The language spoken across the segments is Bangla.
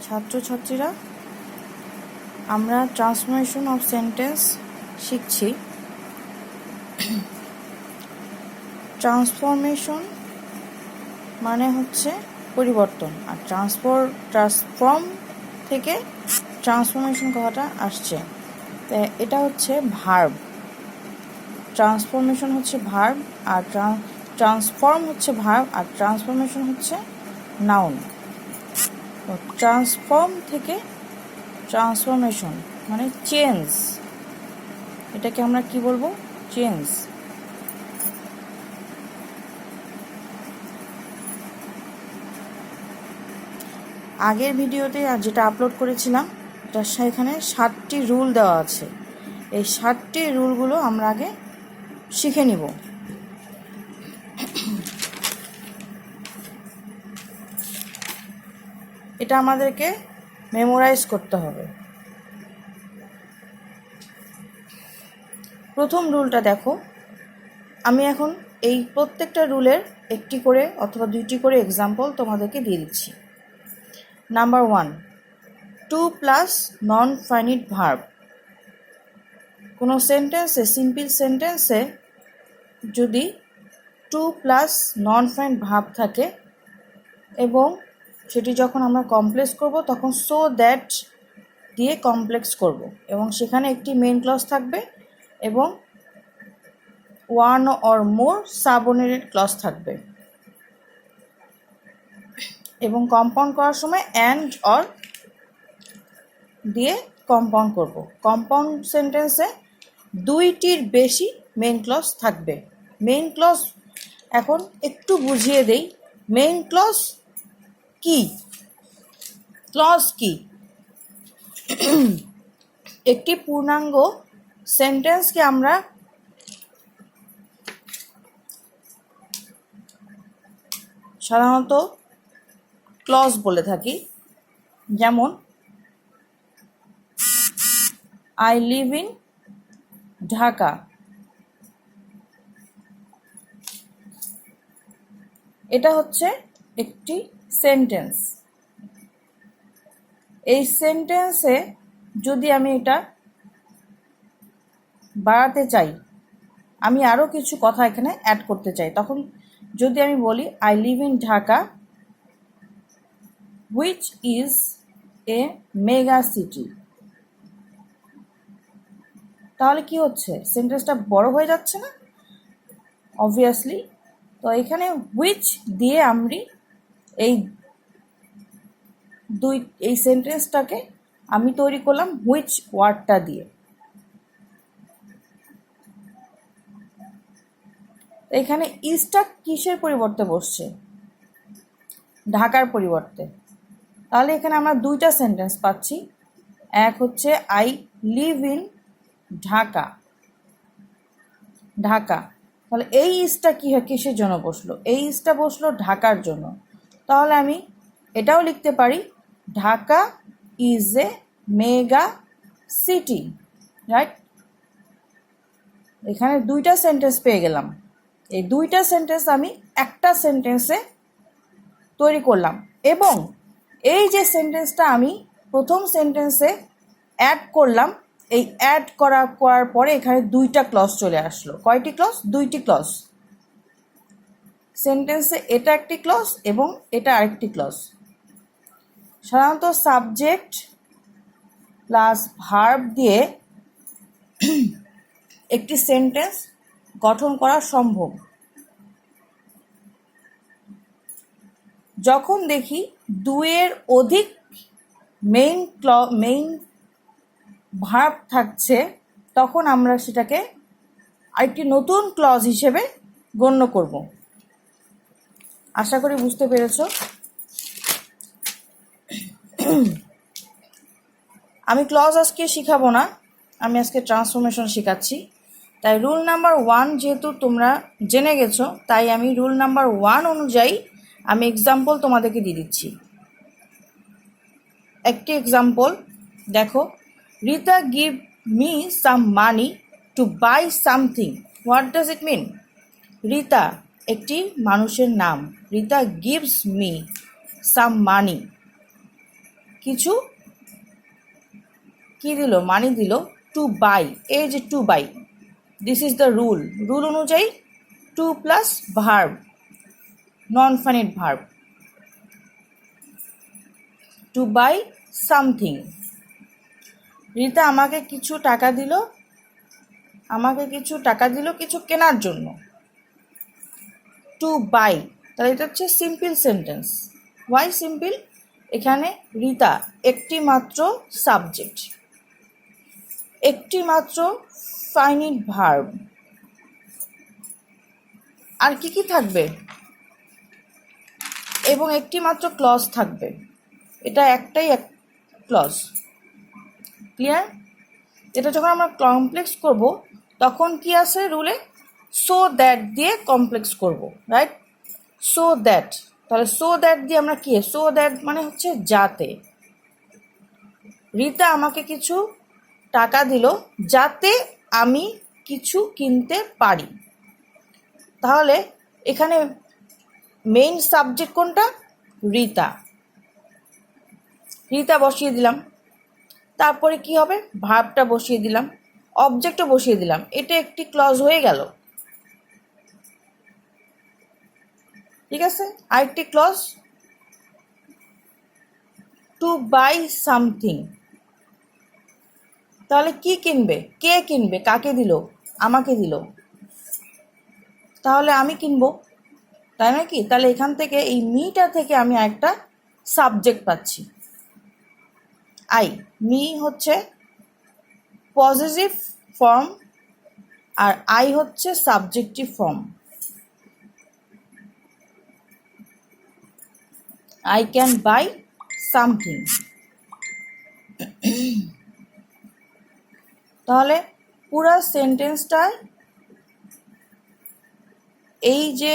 ছাত্রছাত্রীরা আমরা ট্রান্সফরমেশন অফ সেন্টেন্স শিখছি। ট্রান্সফরমেশন মানে হচ্ছে পরিবর্তন, আর ট্রান্সফর্ম থেকে ট্রান্সফরমেশন কথাটা আসছে। এটা হচ্ছে ভার্ব, ট্রান্সফরমেশন হচ্ছে ভার্ব, আর ট্রান্সফর্ম হচ্ছে ভার্ব, আর ট্রান্সফরমেশন হচ্ছে নাউন। ট্রান্সফর্ম থেকে ট্রান্সফরমেশন মানে চেঞ্জ, এটাকে আমরা কি বলবো? চেঞ্জ। আগের ভিডিওতে যেটা আপলোড করেছিলাম সেখানে 7টি রুল দেওয়া আছে। এই 7টি রুলগুলো আমরা আগে শিখে নিব। এটা আমাদেরকে মেমোরাইজ করতে হবে। প্রথম রুলটা দেখো, আমি এখন এই প্রত্যেকটা রুলের একটি করে অথবা 2টি করে এক্সাম্পল তোমাদেরকে দিয়ে দিচ্ছি। Number 1, 2 plus non finite verb. কোনো সেন্টেন্সে, সিম্পল সেন্টেন্সে যদি 2 প্লাস নন ফাইনিট ভার্ব থাকে এবং সেটি যখন আমরা কমপ্লেক্স করব তখন সো দ্যাট দিয়ে কমপ্লেক্স করব, এবং সেখানে একটি মেইন ক্লজ থাকবে এবং one or more subordinate clause থাকবে, এবং কম্পাউন্ড করার সময় অ্যান্ড অর দিয়ে কম্পাউন্ড করব। কম্পাউন্ড সেন্টেন্সে 2টির বেশি মেইন ক্লজ থাকবে। মেইন ক্লজ এখন একটু বুঝিয়ে দেই। মেইন ক্লজ কি? ক্লজ কি? একটি পূর্ণাঙ্গ সেন্টেন্সকে আমরা সাধারণত ক্লজ বলে থাকি। যেমন আই লিভ ইন ঢাকা। এটা হচ্ছে একটি সেন্টেন্স। এই সেন্টেন্সে যদি আমি এটা বাড়াতে চাই, আমি আরও কিছু কথা এখানে অ্যাড করতে চাই, তখন যদি আমি বলি I live in Dhaka which is a mega city, তাহলে কি হচ্ছে? সেন্টেন্সটা বড় হয়ে যাচ্ছে না? অবভিয়াসলি। তো এখানে হুইচ দিয়ে আমি এই সেন্টেন্সটাকে আমি তৈরি করলাম হুইচ ওয়ার্ডটা দিয়ে। এখানে ইজটা কিসের পরিবর্তে বসছে? ঢাকার পরিবর্তে। তাহলে এখানে আমরা 2টা সেন্টেন্স পাচ্ছি। এক হচ্ছে I live in Dhaka, Dhaka. তাহলে এই ইজটা কিসের জন্য বসলো? এই ইজটা বসলো ঢাকার জন্য। তাহলে আমি এটাও লিখতে পারি Dhaka is a mega city, right? এখানে 2টা সেন্টেন্স পেয়ে গেলাম। এই 2টা সেন্টেন্স আমি একটা সেন্টেন্সে তৈরি করলাম, এবং এই যে সেন্টেন্সটা আমি প্রথম সেন্টেন্সে অ্যাড করলাম, এই অ্যাড করার পরে এখানে 2টা ক্লজ চলে আসলো। কয়টি ক্লজ? 2টি ক্লজ। সেন্টেন্সে এটা একটি ক্লজ এবং এটা আরেকটি ক্লজ। সাধারণত সাবজেক্ট প্লাস ভার্ব দিয়ে একটি সেন্টেন্স গঠন করা সম্ভব। যখন দেখি 2-এর অধিক মেইন ভার্ব থাকছে, তখন আমরা সেটাকে আরেকটি নতুন ক্লজ হিসেবে গণ্য করব। আশা করি বুঝতে পেরেছ। আমি ক্লজ আজকে শিখাবো না, আমি আজকে ট্রান্সফরমেশন শেখাচ্ছি। তাই রুল নাম্বার 1 যেহেতু তোমরা জেনে গেছো, তাই আমি রুল নাম্বার 1 অনুযায়ী আমি এক্সাম্পল তোমাদেরকে দিয়ে দিচ্ছি। একটি এক্সাম্পল দেখো, Rita give me some money to buy something. What does it mean? Rita একটি মানুষের নাম। Rita gives me some money, কিছু কি দিল, মানি দিল, টু বাই, এই যে to buy, this is the rule অনুযায়ী to plus verb, non finite verb, to buy something. Rita আমাকে কিছু টাকা দিল, কিছু কেনার জন্য, টু বাই, তাহলে এটা হচ্ছে সিম্পল সেন্টেন্স। Y simple? এখানে রিতা একটি মাত্র সাবজেক্ট, একটি মাত্র ফাইনাইট ভার্ব, আর কি থাকবে, এবং একটি মাত্র ক্লজ থাকবে, এটা একটাই এক ক্লজ। ক্লিয়ার? এটা যখন আমরা কমপ্লেক্স করব তখন কি আছে রুলে, সো দ্যাট দিয়ে কমপ্লেক্স করব, রাইট? সো দ্যাট, তাহলে সো দ্যাট দিয়ে আমরা কি, সো দ্যাট মানে হচ্ছে যাতে। রিতা আমাকে কিছু টাকা দিল যাতে আমি কিছু কিনতে পারি। তাহলে এখানে মেইন সাবজেক্ট কোনটা? রিতা। রিতা বসিয়ে দিলাম, তারপরে কি হবে, ভার্বটা বসিয়ে দিলাম, অবজেক্টও বসিয়ে দিলাম, এটা একটি ক্লজ হয়ে গেল। ঠিক আছে, আরেকটি ক্লজ, টু বাই সামথিং। তাহলে কি কিনবে, কে কিনবে, কাকে দিল, আমাকে দিল, তাহলে আমি কিনবো, তাই নাকি? তাহলে এখান থেকে এই মিটা থেকে আমি একটা সাবজেক্ট পাচ্ছি, আই। মি হচ্ছে পজিটিভ ফর্ম আর আই হচ্ছে subjective form. I can buy something. তাহলে পুরো সেন্টেন্সটায় এই যে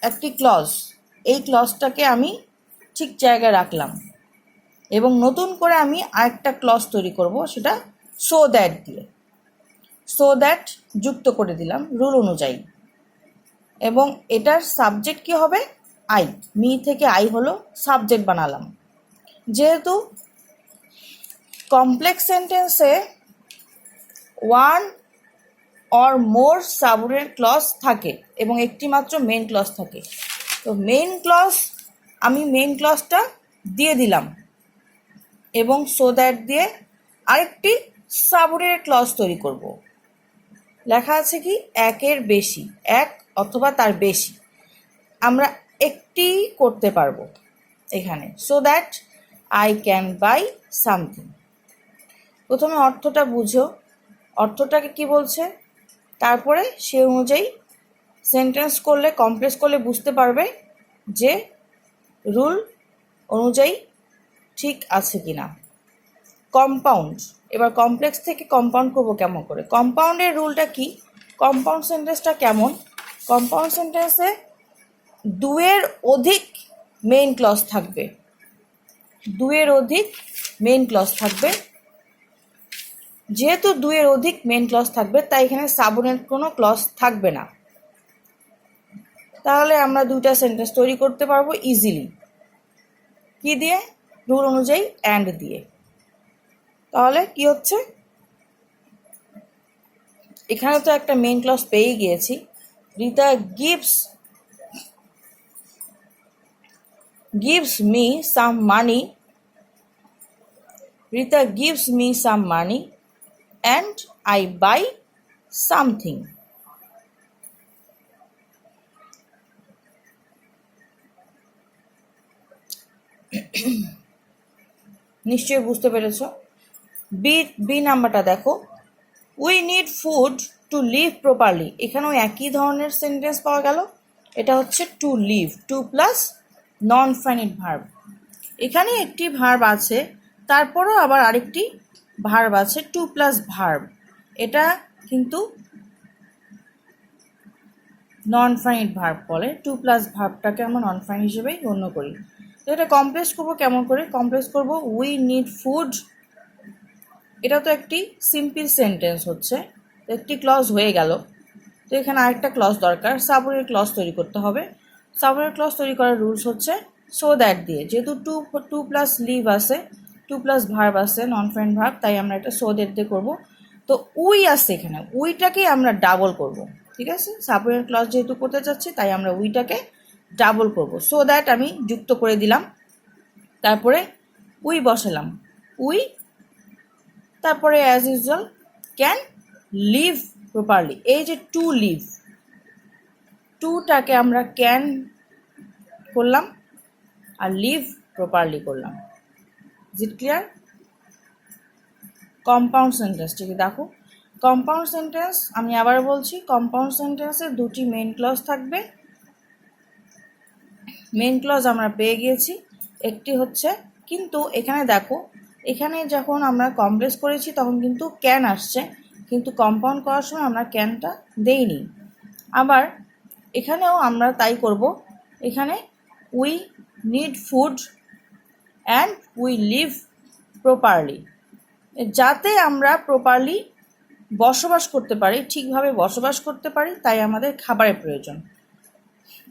একটি ক্লজ, এই ক্লজটাকে আমি ঠিক জায়গায় রাখলাম এবং নতুন করে আমি আরেকটা ক্লজ তৈরি করব, সেটা সো দ্যাট দিয়ে। সো দ্যাট যুক্ত করে দিলাম রুল অনুযায়ী, এবং এটার সাবজেক্ট কি হবে, আই। মি থেকে আই হলো সাবজেক্ট বানালাম। যেহেতু কমপ্লেক্স সেন্টেন্সে one or more subordinate clause থাকে এবং একটি মাত্র মেইন ক্লজ থাকে, তো মেইন ক্লজ আমি মেইন ক্লজটা দিয়ে দিলাম এবং সো দ্যাট দিয়ে আরেকটি সাবঅর্ডিনেট ক্লজ তৈরি করব। লেখা আছে কি, একের বেশি, এক অথবা তার বেশি, আমরা একটি করতে পারবো এখানে। So that I can buy something. প্রথমে অর্থটা বুঝো, অর্থটাকে কি বলছে, তারপরে সে অনুযায়ী সেন্টেন্স করলে, কমপ্লেক্স করলে বুঝতে পারবে যে রুল অনুযায়ী ঠিক আছে কি না। কম্পাউন্ড, এবার কমপ্লেক্স থেকে কম্পাউন্ড করবো কেমন করে। কম্পাউন্ডের রুলটা কি, কম্পাউন্ড সেন্টেন্সটা কেমন, কম্পাউন্ড সেন্টেন্সে দুয়ের অধিক মেইন ক্লজ থাকবে, দুয়ের অধিক মেইন ক্লজ থাকবে। যেহেতু দুয়ের অধিক মেইন ক্লজ থাকবে তাই এখানে সাবঅর্ডিনেট কোনো ক্লজ থাকবে না। তাহলে আমরা দুইটা সেন্টেন্স তৈরি করতে পারবো ইজিলি। কি দিয়ে, রুল অনুযায়ী অ্যান্ড দিয়ে। তাহলে কি হচ্ছে, এখানে তো একটা মেইন ক্লজ পেয়ে গিয়েছি, Rita gives me some money, Rita gives me some money and I buy something. নিশ্চয়ই বুঝতে পেরেছো। বি নাম্বারটা দেখো, we need food to live properly. এখানেও একই ধরনের সেন্টেন্স পাওয়া গেল, এটা হচ্ছে to live, to plus non finite verb. এখানে একটি ভার্ব আছে, তারপরও আবার আরেকটি ভার্ব আছে, টু প্লাস ভার্ব। এটা কিন্তু নন ফাইনাইট ভার্ব বলে, টু প্লাস ভার্বটাকে আমরা নন ফাইনাইট হিসেবেই গণ্য করি। তো এটা কমপ্লেক্স করবো কেমন করে, কমপ্লেক্স করব উই নিড ফুড, এটা তো একটি সিম্পল সেন্টেন্স হচ্ছে, একটি ক্লজ হয়ে গেল। তো এখানে আরেকটা ক্লজ দরকার, সাবঅর্ডিনেট ক্লজ তৈরি করতে হবে। সাবঅর্ডিনেট ক্লজ তৈরি করার রুলস হচ্ছে সো দ্যাট দিয়ে, যেহেতু টু প্লাস লিভ আছে, টু প্লাস ভার্ব আছে, নন ফ্রেন্ড ভার্ব, তাই আমরা এটা সো দ্যাট দিয়ে করবো। তো উই আছে এখানে, উইটাকেই আমরা ডাবল করব, ঠিক আছে। সাবঅর্ডিনেট ক্লজ যেহেতু করতে চাচ্ছি, তাই আমরা উইটাকে ডাবল করব। সো দ্যাট আমি যুক্ত করে দিলাম, তারপরে উই বসালাম, উই, তারপরে as usual can live properly. এই যে টু লিভ, টুটাকে আমরা ক্যান করলাম আর লিভ প্রপারলি করলাম। Is it clear? Compound sentence, ঠিক আছে। দেখো কম্পাউন্ড সেন্টেন্স, আমি আবার বলছি, কম্পাউন্ড সেন্টেন্সে দুটি মেইন ক্লজ থাকবে। মেইন ক্লজ আমরা পেয়ে গিয়েছি, একটি হচ্ছে, কিন্তু এখানে দেখো, এখানে যখন আমরা কমপ্লেক্স করেছি তখন কিন্তু ক্যান আসছে, কিন্তু কম্পাউন্ড করার সময় আমরা ক্যানটা দেইনি। আবার এখানেও আমরা তাই করব, এখানে we need food and we live properly, যাতে আমরা প্রপারলি বসবাস করতে পারি, ঠিকভাবে বসবাস করতে পারি, তাই আমাদের খাবারের প্রয়োজন,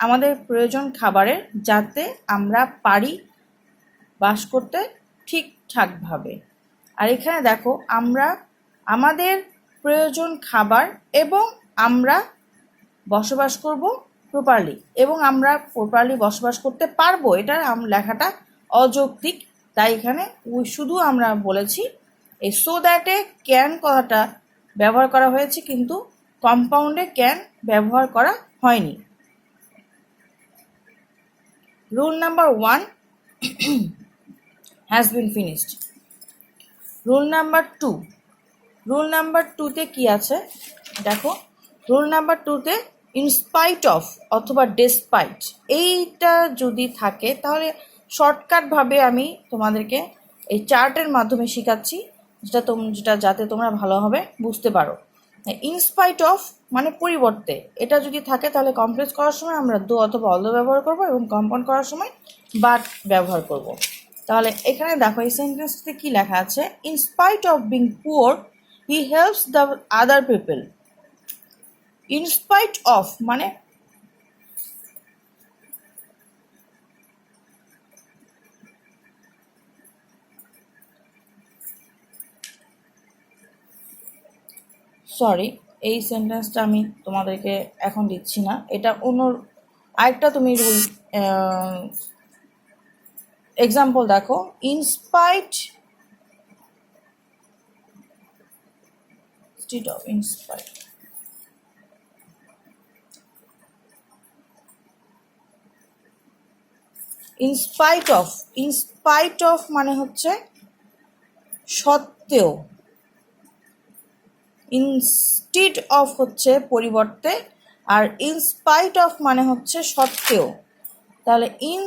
আমাদের প্রয়োজন খাবারের, যাতে আমরা পারি বাস করতে ঠিকঠাকভাবে। আর এখানে দেখো, আমরা আমাদের প্রয়োজন খাবার এবং আমরা বসবাস করব প্রপারলি, এবং আমরা প্রপারলি বসবাস করতে পারবো, এটা লেখাটা অযৌক্তিক, তাই এখানে শুধু আমরা বলেছি এই সো দ্যাটে ক্যান কথাটা ব্যবহার করা হয়েছে, কিন্তু কম্পাউন্ডে ক্যান ব্যবহার করা হয়নি। Rule number 1 has been finished. Rule number 2, rule number 2তে কি আছে দেখো, রুল নাম্বার 2তে ইনস্পাইট অফ অথবা ডেসপাইট, এইটা যদি থাকে তাহলে শর্টকাটভাবে আমি তোমাদেরকে এই চার্টের মাধ্যমে শেখাচ্ছি, যেটা যাতে তোমরা ভালোভাবে বুঝতে পারো। ইনস্পাইট অফ মানে পরিবর্তে, এটা যদি থাকে তাহলে কমপ্লেক্স করার সময় আমরা দো অথবা অলদো ব্যবহার করব, এবং কম্পাউন্ড করার সময় বাট ব্যবহার করব। তাহলে এখানে দেখো এই সেন্টেন্সটিতে কি লেখা আছে, in spite of being poor he helps the other people. In spite of মানে সরি, এই সেন্টেন্সটা আমি তোমাদেরকে এখন দিচ্ছি না, এটা অন্য আরেকটা তুমি রুল এক্সাম্পল দেখো, in spite of in spite, in spite of, in spite of মানে হচ্ছে সত্ত্বেও, ইনস্টিড অফ হচ্ছে পরিবর্তে, আর ইনস্পাইট অফ মানে হচ্ছে সত্ত্বেও। তাহলে in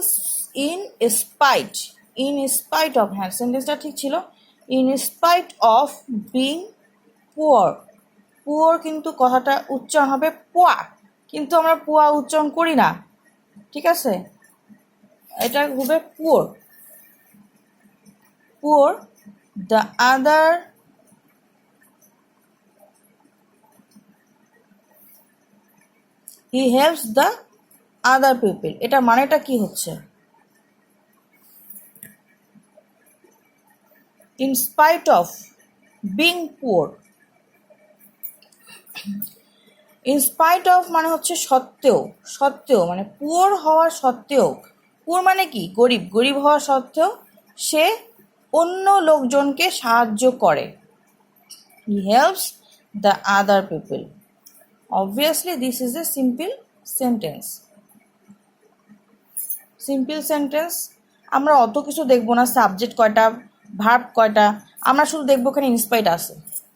spite, in spite of, হ্যাঁ সেন্টেন্সটা ঠিক ছিল, in spite of being poor, poor কিন্তু কথাটা উচ্চারণ হবে পোয়া, কিন্তু আমরা পোয়া উচ্চারণ করি না, ঠিক আছে, এটা হবে poor, poor the other he helps the other people, এটা মানেটা কি হচ্ছে, in spite of being poor, in spite of মানে হচ্ছে সত্ত্বেও, সত্ত্বেও মানে পুয়ার হওয়ার সত্ত্বেও, পুয়ার মানে কি গরিব, গরিব হওয়া সত্ত্বেও সে অন্য লোকজনকে সাহায্য করে, হি helps the other people. Obviously this is a simple sentence, simple sentence, আমরা অত কিছু দেখবো না, সাবজেক্ট কয়টা, ভার্ব কয়টা, আমরা শুধু দেখবো এখানে ইনস্পাইট আছে,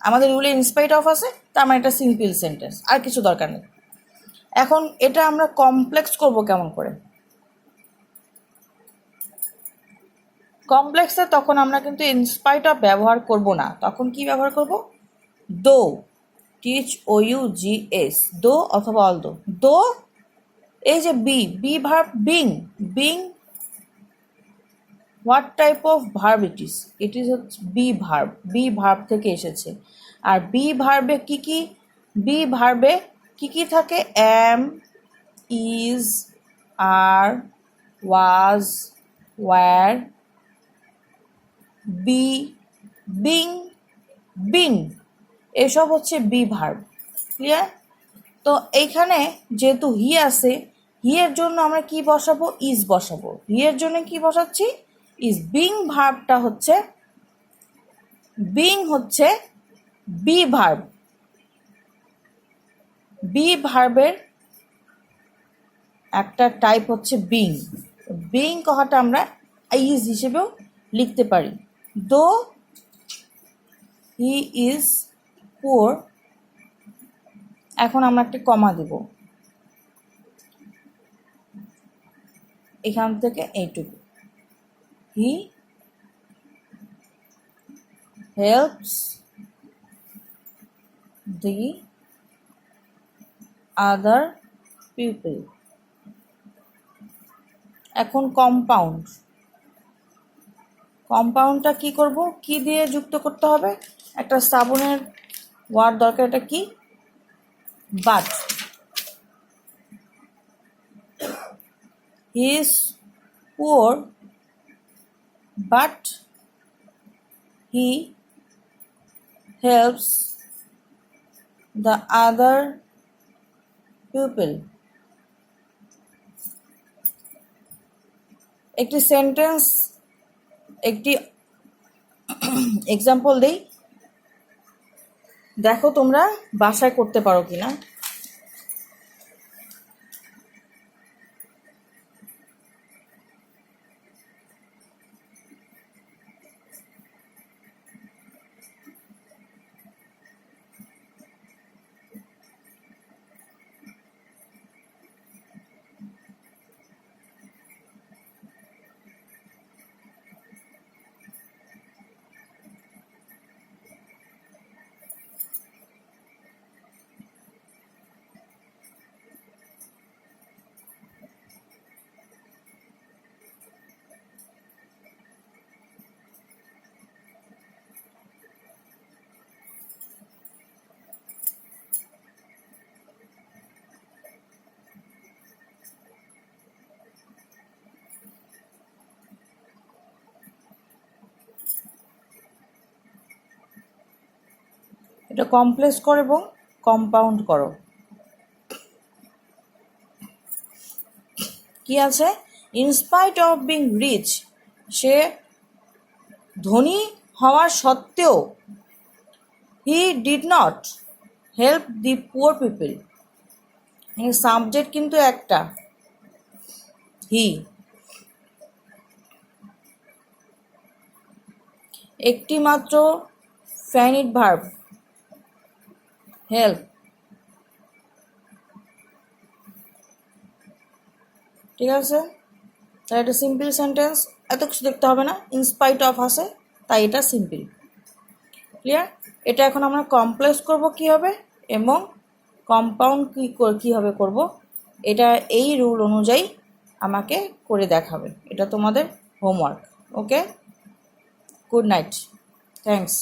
আমাদের রুলে ইনস্পাইট অফ আছে, তার মানে এটা সিম্পল সেন্টেন্স, আর কিছু দরকার নেই। এখন এটা আমরা কমপ্লেক্স করব কেমন করে, কমপ্লেক্সে তখন আমরা কিন্তু ইনস্পাইট অফ ব্যবহার করব না, তখন কি ব্যবহার করব, দো, THOUGH, দো অথবা অলদো, দো, এই যে be verb being, being what type of verb it is হচ্ছে বি ভার্ব, বি ভার্ব থেকে এসেছে, আর বি ভার্বে কি কি, বি ভার্বে কি কি থাকে, am, is, are, was, were, be, being, been, এসব হচ্ছে বি ভার্ব। ক্লিয়ার? তো এইখানে যেহেতু হি আছে, হি এর জন্য আমরা কি বসাবো? ইজ বসাবো। হি এর জন্য কি বসাচ্ছি? ইজ। বিং ভার্বটা হচ্ছে, বিং হচ্ছে বি ভার্ব। বি ভার্বের একটা টাইপ হচ্ছে বিং। বিং কথাটা আমরা ইজ হিসেবেও লিখতে পারি। দো হি ইজ পুয়ার, এখন আমরা একটা কমা দেব এখান থেকে এইটুকু। He helps the other people. এখন কম্পাউন্ড, কম্পাউন্ডটা কি করব? কি দিয়ে যুক্ত করতে হবে? একটা সাবনের ওয়ার্ড দরকার, এটা কি? But. He is poor but he helps the other people. একটি সেন্টেন্স, একটি এক্সাম্পল দেই, দেখো তোমরা বাসায় করতে পারো কিনা। এটা কমপ্লেক্স করো এবং কম্পাউন্ড করো। কি আছে? ইনস্পাইট অফ বিং রিচ, সে ধনী হওয়ার সত্ত্বেও, he did not help the poor people. Subject কিন্তু একটা, হি। একটি মাত্র ফাইনিট ভার্ব, হেল্প। ঠিক আছে? তাই এটা সিম্পল সেন্টেন্স, এত কিছু দেখতে হবে না। ইনস্পাইট অফ আছে তাই এটা সিম্পল। ক্লিয়ার? এটা এখন আমরা কমপ্লেক্স করব কিভাবে এবং কম্পাউন্ড কীভাবে করব, এটা এই রুল অনুযায়ী আমাকে করে দেখাবে। এটা তোমাদের হোমওয়ার্ক। ওকে, গুড নাইট, থ্যাঙ্কস।